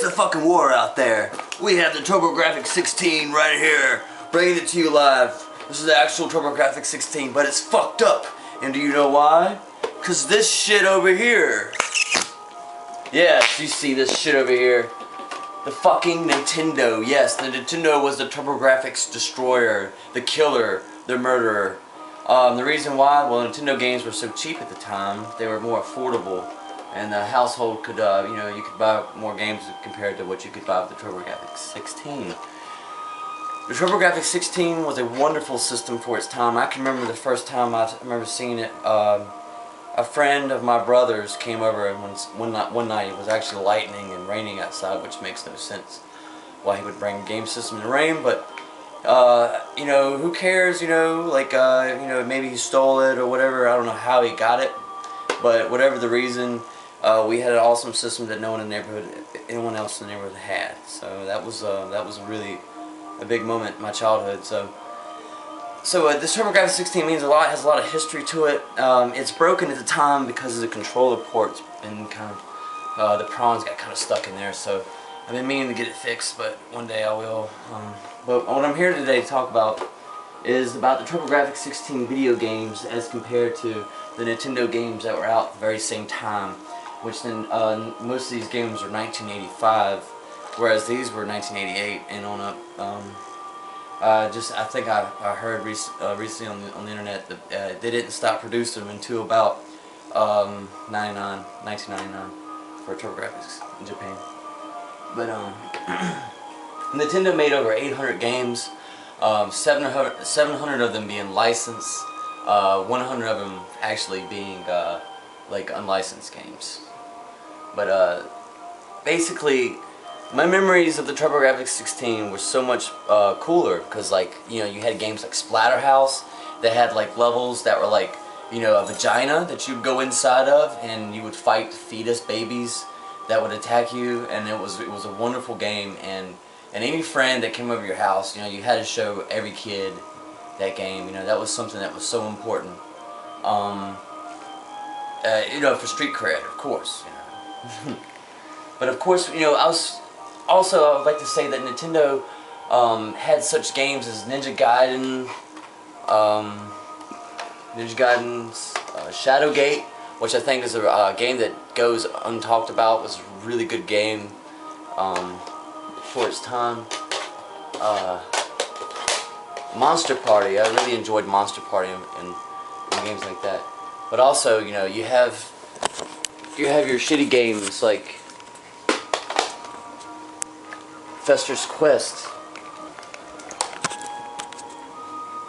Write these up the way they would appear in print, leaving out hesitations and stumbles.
It's a fucking war out there. We have the Turbo Grafix 16 right here, bringing it to you live. This is the actual Turbo Grafix 16, but it's fucked up. And do you know why? Cause this shit over here. Yes, you see this shit over here. The fucking Nintendo. Yes, the Nintendo was the Turbo Grafx destroyer, the killer, the murderer. The reason why, well, Nintendo games were so cheap at the time, they were more affordable, and the household could, you know, you could buy more games compared to what you could buy with the Turbo Grafx 16. The Turbo Grafx 16 was a wonderful system for its time. I can remember the first time I remember seeing it. A friend of my brother's came over, and one night it was actually lightning and raining outside, which makes no sense why he would bring a game system in the rain, but you know, who cares, you know, like, you know, maybe he stole it or whatever. I don't know how he got it, but whatever the reason, we had an awesome system that no one in the neighborhood, anyone else in the neighborhood had. So that was really a big moment in my childhood. So this Turbo Grafx 16 means a lot, has a lot of history to it. It's broken at the time because of the controller ports, and kind of, the prongs got kind of stuck in there, so I've been meaning to get it fixed, but one day I will. But what I'm here today to talk about is about the Turbo Grafx 16 video games as compared to the Nintendo games that were out at the very same time, which then most of these games are 1985, whereas these were 1988 and on up. I think I heard recently on the internet that they didn't stop producing them until about 1999 for Turbo Grafx in Japan. But Nintendo made over 800 games, 700 of them being licensed, 100 of them actually being like unlicensed games. But basically, my memories of the Turbo Grafx 16 were so much cooler because, like, you know, you had games like Splatterhouse that had like levels that were like, you know, a vagina that you'd go inside of, and you would fight fetus babies that would attack you, and it was a wonderful game. And any friend that came over your house, you know, you had to show every kid that game. You know, that was something that was so important. You know, for street cred, of course. You know. But of course, you know, I would like to say that Nintendo had such games as Ninja Gaiden, Shadowgate, which I think is a game that goes untalked about. Was a really good game for its time. Monster Party, I really enjoyed Monster Party and games like that. But also, you know, you have your shitty games like Fester's Quest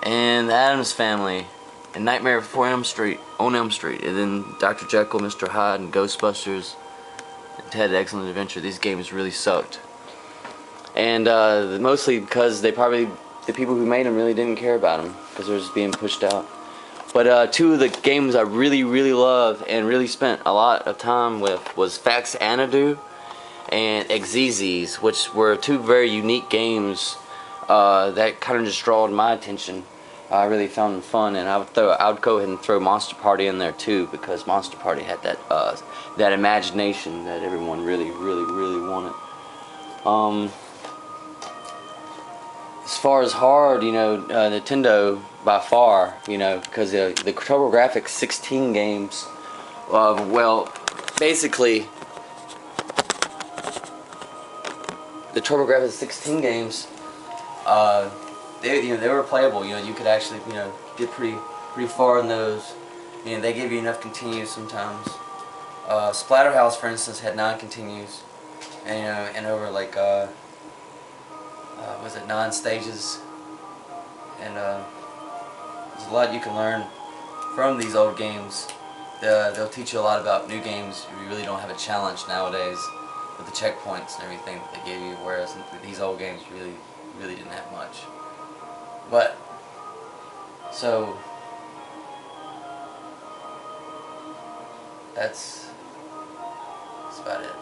and the Addams Family and Nightmare Before Elm Street, on Elm Street, and then Dr. Jekyll, Mr. Hyde, and Ghostbusters, and Ted Excellent Adventure. These games really sucked, and mostly because the people who made them really didn't care about them because they're just being pushed out. But two of the games I really loved and really spent a lot of time with was Fax Anadu and Exezies, which were two very unique games that kind of just drawed my attention. I really found them fun, and I would go ahead and throw Monster Party in there too, because Monster Party had that imagination that everyone really wanted. As far as hard, you know, Nintendo by far, you know, because the Turbo Grafx 16 games, well, basically, the Turbo Grafx 16 games, they were playable. You know, you could actually, you know, get pretty far in those. You know, they give you enough continues sometimes. Splatterhouse, for instance, had 9 continues, and you know, and over like was it 9 stages, and there's a lot you can learn from these old games. They'll teach you a lot about new games. You really don't have a challenge nowadays with the checkpoints and everything that they give you, whereas these old games really didn't have much. But so that's about it.